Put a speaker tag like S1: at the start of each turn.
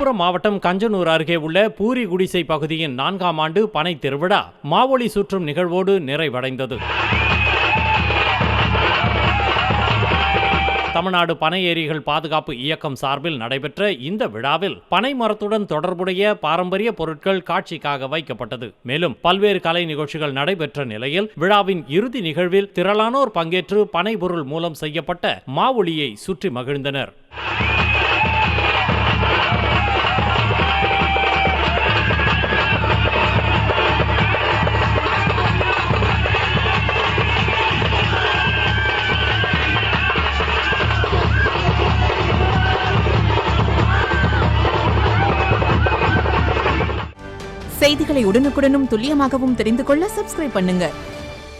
S1: விழுப்புரம் மாவட்டம் கஞ்சனூர் அருகே உள்ள பூரி குடிசை பகுதியின் 4ஆம் ஆண்டு பனை திருவிழா மாவொலி சுற்றும் நிகழ்வோடு நிறைவடைந்தது. தமிழ்நாடு பனை ஏரிகள் பாதுகாப்பு இயக்கம் சார்பில் நடைபெற்ற இந்த விழாவில் பனை மரத்துடன் தொடர்புடைய பாரம்பரிய பொருட்கள் காட்சிக்காக வைக்கப்பட்டது. மேலும் பல்வேறு கலை நிகழ்ச்சிகள் நடைபெற்ற நிலையில் விழாவின் இறுதி நிகழ்வில் திரளானோர் பங்கேற்று பனை பொருள் மூலம் செய்யப்பட்ட மாவொலியை சுற்றி மகிழ்ந்தனர்.
S2: செய்திகளை உடனுக்குடனும் துல்லியமாகவும் தெரிந்து கொள்ள சப்ஸ்கிரைப் பண்ணுங்க.